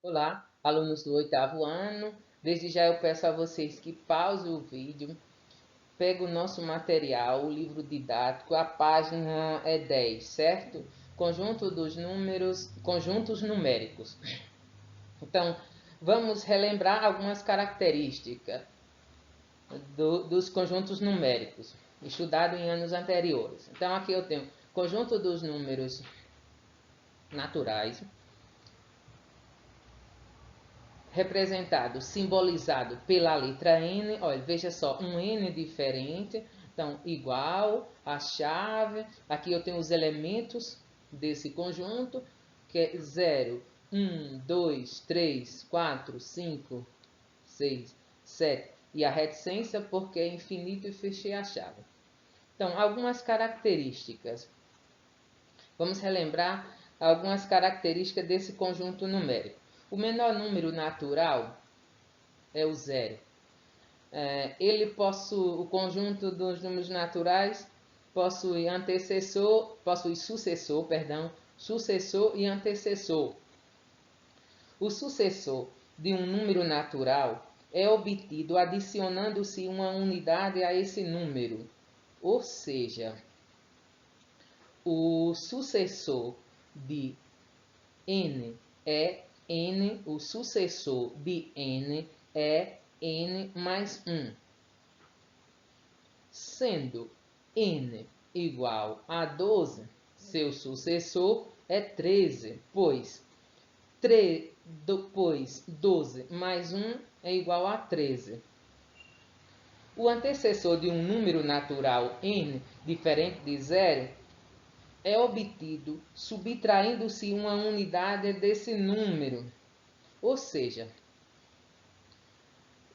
Olá, alunos do 8º ano. Desde já eu peço a vocês que pausem o vídeo, peguem o nosso material, o livro didático, a página é 10, certo? Conjunto dos números, conjuntos numéricos. Então, vamos relembrar algumas características dos conjuntos numéricos, estudado em anos anteriores. Então, aqui eu tenho conjunto dos números naturais, representado, simbolizado pela letra N. Olha, veja só, um N diferente. Então, igual a chave. Aqui eu tenho os elementos desse conjunto, que é 0, 1, 2, 3, 4, 5, 6, 7. E a reticência, porque é infinito e fechei a chave. Então, algumas características. Vamos relembrar algumas características desse conjunto numérico. O menor número natural é o zero. Ele possui o conjunto dos números naturais, possui sucessor e antecessor. O sucessor de um número natural é obtido adicionando-se uma unidade a esse número. Ou seja, o sucessor de n é n, o sucessor de n é n mais 1. Sendo n igual a 12, seu sucessor é 13, pois 12 mais 1 é igual a 13. O antecessor de um número natural n diferente de zero é obtido subtraindo-se uma unidade desse número. Ou seja,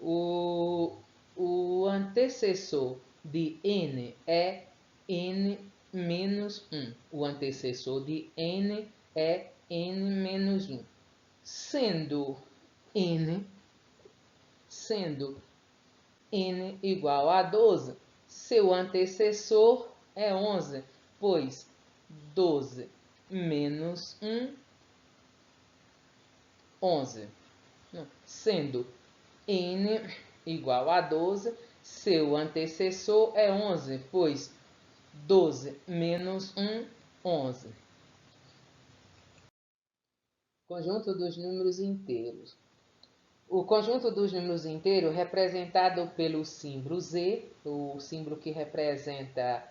o antecessor de n é n menos 1. O antecessor de n é n menos 1. Sendo n igual a 12, seu antecessor é 11, pois 12 menos 1, 11. Sendo n igual a 12, seu antecessor é 11, pois 12 menos 1, 11. Conjunto dos números inteiros. O conjunto dos números inteiros, representado pelo símbolo Z, o símbolo que representa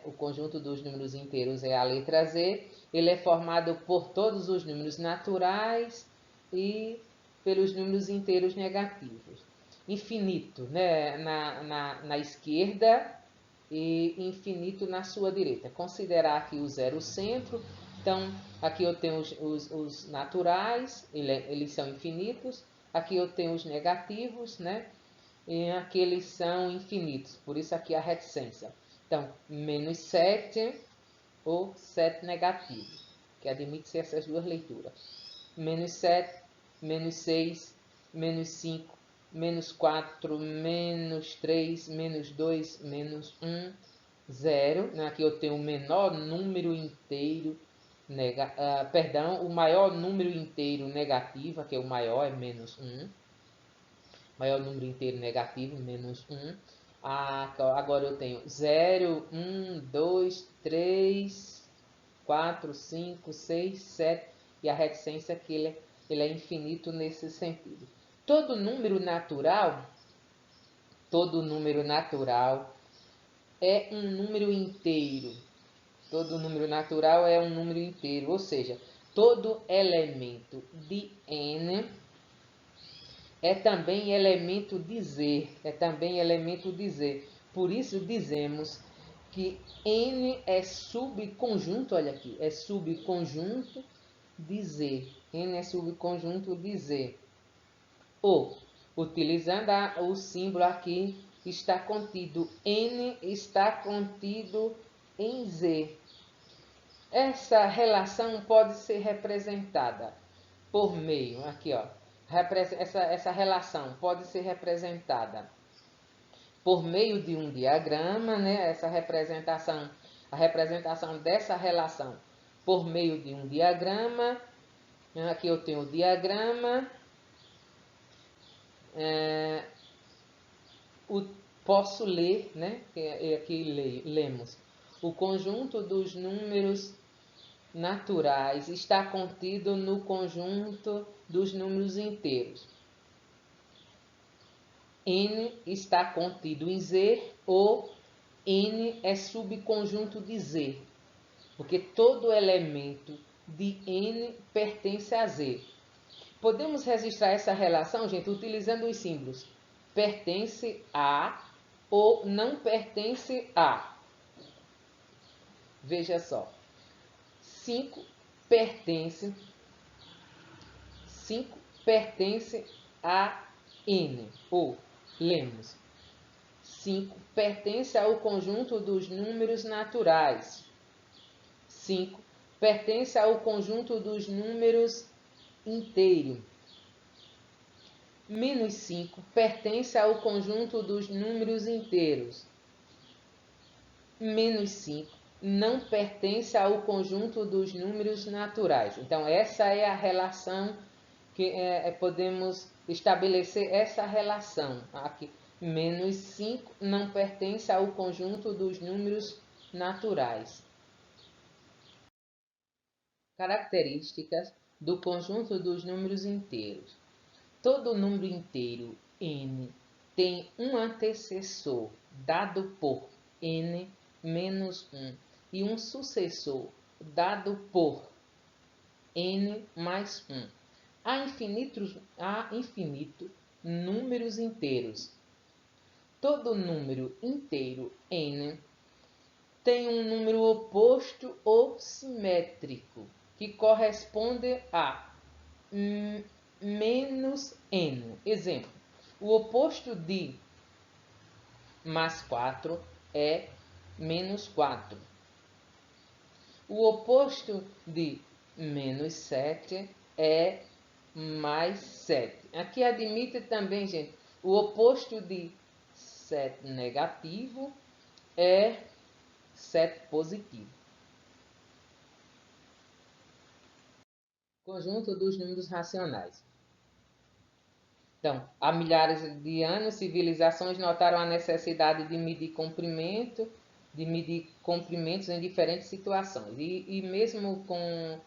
o conjunto dos números inteiros é a letra Z. Ele é formado por todos os números naturais e pelos números inteiros negativos. Infinito, né, na esquerda e infinito na sua direita. Considerar aqui o zero o centro. Então, aqui eu tenho os naturais, eles são infinitos. Aqui eu tenho os negativos, né? E aqui eles são infinitos. Por isso aqui a reticência. Então, menos 7 ou 7 negativo, que admite-se essas duas leituras. Menos 7, menos 6, menos 5, menos 4, menos 3, menos 2, menos 1, 0. Aqui eu tenho o menor número inteiro, o maior número inteiro negativo, que é o maior, é menos 1. Maior número inteiro negativo, menos 1. Agora eu tenho 0, 1, 2, 3, 4, 5, 6, 7. E a reticência é que ele é infinito nesse sentido. Todo número natural é um número inteiro. Todo número natural é um número inteiro, ou seja, todo elemento de n é também elemento de Z, Por isso dizemos que n é subconjunto, olha aqui, é subconjunto de Z. N é subconjunto de Z. Ou, utilizando o símbolo aqui, está contido n está contido em Z. Essa relação pode ser representada por meio, aqui ó, essa relação pode ser representada por meio de um diagrama, né? A representação dessa relação por meio de um diagrama Aqui eu tenho o diagrama. Posso ler, né? Aqui lemos. O conjunto dos números naturais está contido no conjunto dos números inteiros. N está contido em Z, ou N é subconjunto de Z, porque todo elemento de N pertence a Z. Podemos registrar essa relação, gente, utilizando os símbolos pertence a ou não pertence a. Veja só, 5 pertence a N, ou lemos, 5 pertence ao conjunto dos números naturais. 5 pertence ao conjunto dos números inteiros. Menos 5 pertence ao conjunto dos números inteiros. Menos 5 não pertence ao conjunto dos números naturais. Então, essa é a relação que podemos estabelecer essa relação aqui. Menos 5 não pertence ao conjunto dos números naturais. Características do conjunto dos números inteiros. Todo número inteiro n tem um antecessor dado por n menos 1 e um sucessor dado por n mais 1. Há infinito números inteiros. Todo número inteiro n tem um número oposto ou simétrico, que corresponde a menos n. Exemplo, o oposto de mais 4 é menos 4. O oposto de menos 7 é mais 7. Aqui admite também, gente, o oposto de 7 negativo é 7 positivo. Conjunto dos números racionais. Então, há milhares de anos, civilizações notaram a necessidade de medir comprimentos em diferentes situações. E mesmo com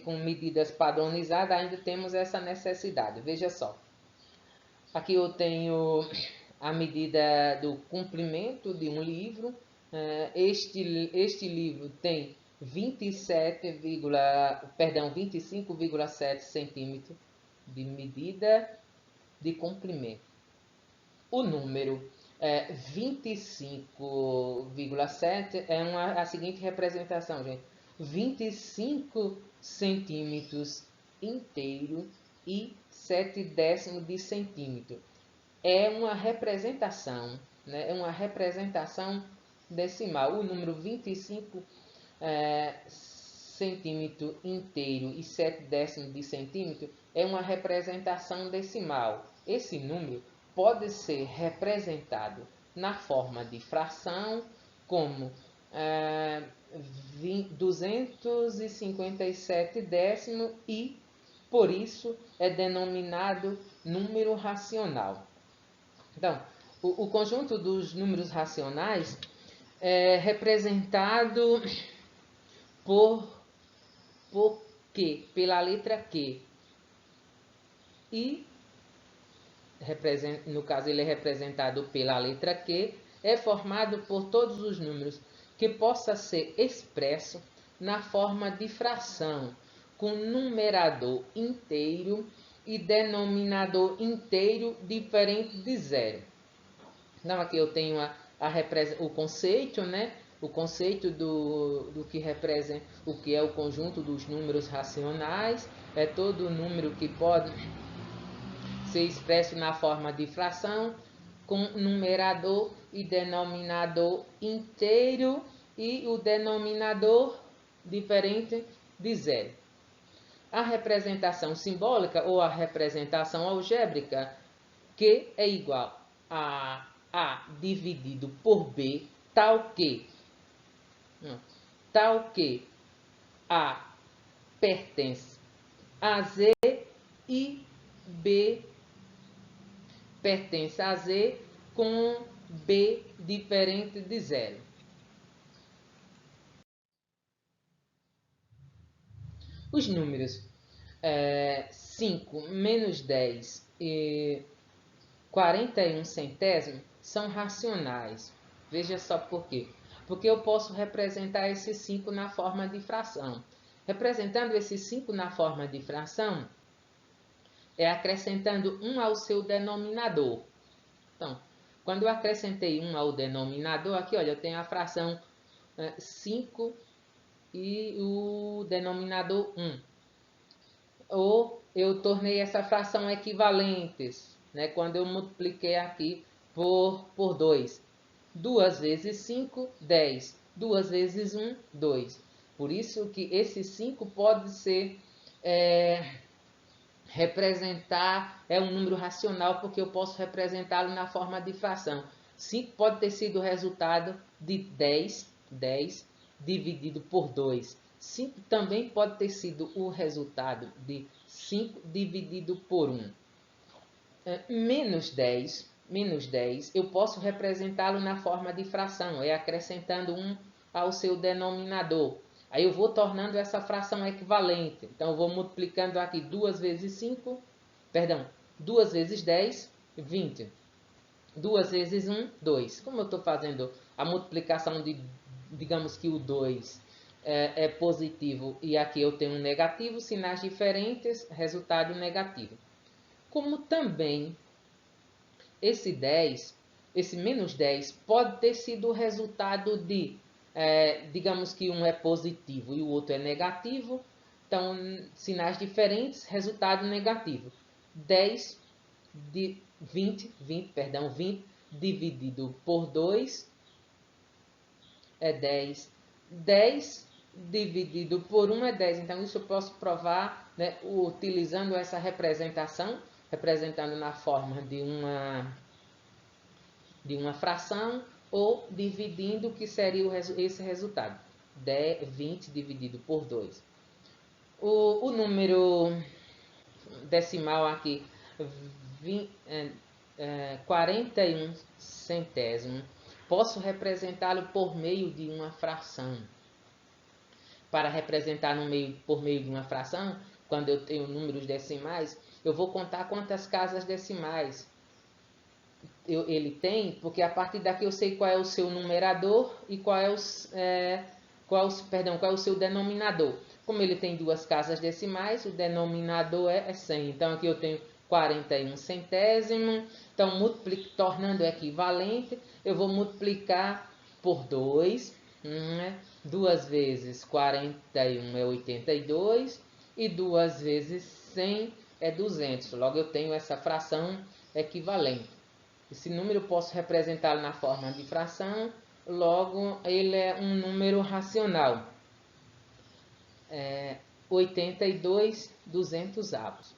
com medidas padronizadas, ainda temos essa necessidade. Veja só. Aqui eu tenho a medida do comprimento de um livro. Este livro tem 25,7 centímetros de medida de comprimento. O número 25,7 é a seguinte representação, gente. 25 centímetros inteiro e 7 décimos de centímetro. É uma representação, né? É uma representação decimal. O número 25 centímetro inteiro e 7 décimos de centímetro é uma representação decimal. Esse número pode ser representado na forma de fração, como 257 décimos, e por isso é denominado número racional. Então, o conjunto dos números racionais é representado por Q, pela letra Q. E, no caso, ele é representado pela letra Q, é formado por todos os números que possa ser expresso na forma de fração, com numerador inteiro e denominador inteiro diferente de zero. Então, aqui eu tenho o conceito, né? O conceito do que representa o que é o conjunto dos números racionais. É todo número que pode ser expresso na forma de fração, com numerador e denominador inteiro e o denominador diferente de zero. A representação simbólica ou a representação algébrica, que é igual a A dividido por B, tal que A pertence AZ e B pertence a Z com B diferente de 0. Os números 5 menos 10 e 41 centésimos são racionais. Veja só por quê. Porque eu posso representar esses 5 na forma de fração. Representando esses 5 na forma de fração, é acrescentando 1 ao seu denominador. Então, quando eu acrescentei 1 ao denominador, aqui olha, eu tenho a fração 5 e o denominador 1. Ou eu tornei essa fração equivalentes, né, quando eu multipliquei aqui por 2. 2 vezes 5, 10. 2 vezes 1, 2. Por isso que esse 5 pode ser representar, é um número racional, porque eu posso representá-lo na forma de fração. 5 pode ter sido o resultado de 10 dividido por 2. 5 também pode ter sido o resultado de 5 dividido por 1. Menos 10, eu posso representá-lo na forma de fração, é acrescentando 1 ao seu denominador. Aí eu vou tornando essa fração equivalente. Então eu vou multiplicando aqui 2 vezes 5, 2 vezes 10, 20. 2 vezes 1, 2. Como eu estou fazendo a multiplicação de, digamos que o 2 é positivo e aqui eu tenho um negativo, sinais diferentes, resultado negativo. Como também esse menos 10 pode ter sido o resultado de, digamos que um é positivo e o outro é negativo, então sinais diferentes, resultado negativo. 20 dividido por 2 é 10. 10 dividido por 1 é 10. Então, isso eu posso provar, né, utilizando essa representação, representando na forma de uma fração ou dividindo, que seria esse resultado. 20 dividido por 2. O número decimal aqui, 41 centésimo, posso representá-lo por meio de uma fração. Para representar por meio de uma fração, quando eu tenho números decimais, eu vou contar quantas casas decimais ele tem, porque a partir daqui eu sei qual é o seu numerador e qual é o seu denominador. Como ele tem 2 casas decimais, o denominador é 100. Então aqui eu tenho 41 centésimo. Então, tornando equivalente, eu vou multiplicar por 2. 2 vezes 41 é 82 e 2 vezes 100 é 200. Logo eu tenho essa fração equivalente. Esse número eu posso representá-lo na forma de fração, logo ele é um número racional. 82 200avos.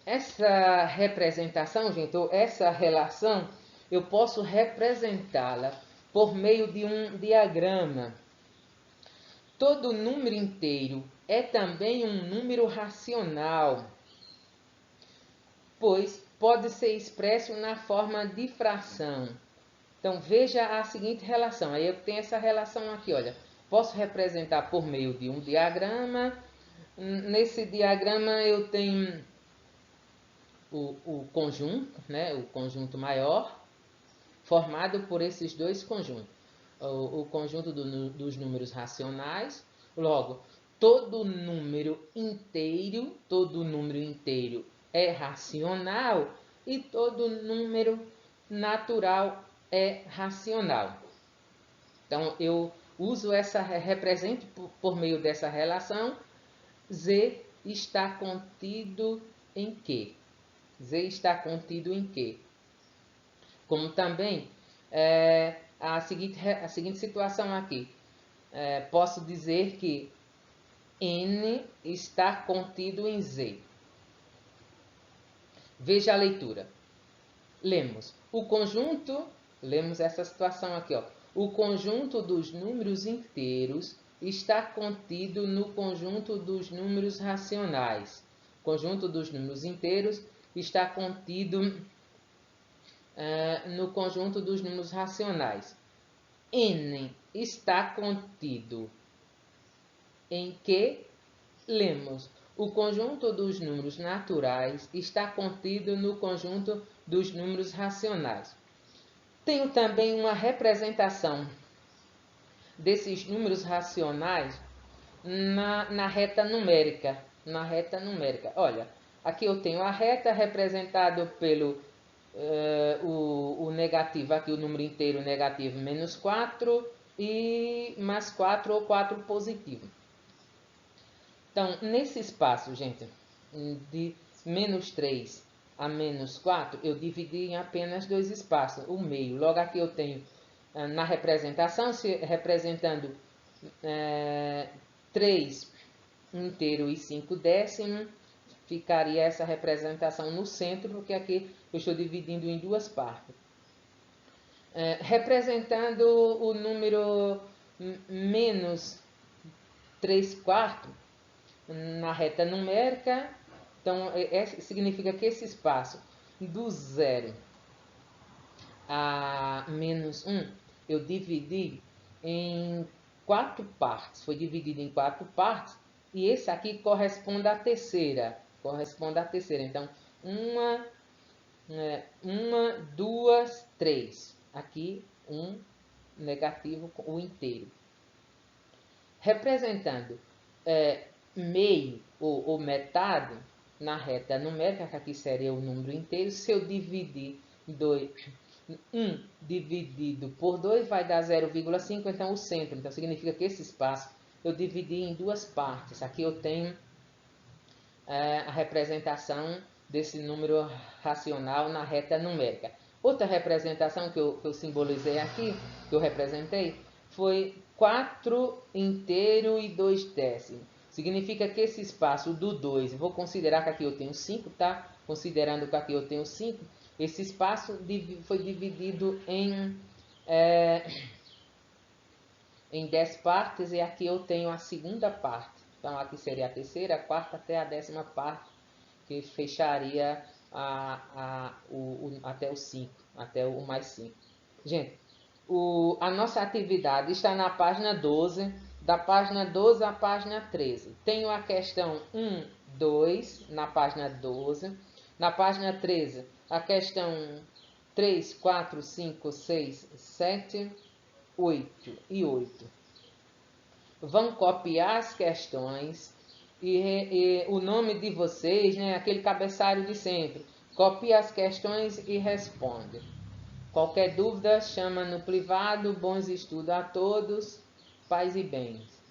Essa representação, gente, ou essa relação, eu posso representá-la por meio de um diagrama. Todo número inteiro é também um número racional, pois pode ser expresso na forma de fração. Então, veja a seguinte relação. Aí eu tenho essa relação aqui, olha. Posso representar por meio de um diagrama. Nesse diagrama eu tenho o conjunto, né? O conjunto maior, formado por esses dois conjuntos. O conjunto dos números racionais. Logo, todo número inteiro é racional e todo número natural é racional. Então, eu represento por meio dessa relação. Z está contido em quê? Z está contido em quê? Como também a seguinte situação aqui. Posso dizer que N está contido em Z. Veja a leitura. Lemos essa situação aqui, ó. O conjunto dos números inteiros está contido no conjunto dos números racionais. O conjunto dos números inteiros está contido no conjunto dos números racionais. N está contido em que? Lemos. O conjunto dos números naturais está contido no conjunto dos números racionais. Tenho também uma representação desses números racionais na reta numérica. Olha, aqui eu tenho a reta representada pelo o negativo, aqui o número inteiro negativo menos 4 e mais 4 ou 4 positivo. Então, nesse espaço, gente, de menos 3 a menos 4, eu dividi em apenas dois espaços, o meio. Logo aqui eu tenho, na representação, representando 3 inteiro e 5 décimos, ficaria essa representação no centro, porque aqui eu estou dividindo em duas partes. Representando o número menos 3 quartos na reta numérica, então significa que esse espaço do 0 a menos 1, eu dividi em 4 partes, foi dividido em 4 partes, e esse aqui corresponde à terceira, então 1, 2, 3, aqui um negativo, o inteiro. Representando meio ou metade na reta numérica, que aqui seria o número inteiro, se eu dividir 1 dividido por 2 vai dar 0,5, então o centro. Então significa que esse espaço eu dividi em duas partes. Aqui eu tenho a representação desse número racional na reta numérica. Outra representação que eu simbolizei aqui, que eu representei, foi 4 inteiro e 2 décimos. Significa que esse espaço do 2, vou considerar que aqui eu tenho 5, tá? Considerando que aqui eu tenho 5, esse espaço foi dividido em 10 partes, e aqui eu tenho a segunda parte. Então aqui seria a terceira, a quarta até a 10ª parte, que fecharia até o 5, até o mais 5. Gente, a nossa atividade está na página 12, da página 12 à página 13. Tenho a questão 1, 2 na página 12. Na página 13, a questão 3, 4, 5, 6, 7, 8 e 8. Vão copiar as questões e o nome de vocês, né, aquele cabeçalho de sempre. Copia as questões e responde. Qualquer dúvida, chama no privado. Bons estudos a todos. Paz e bens.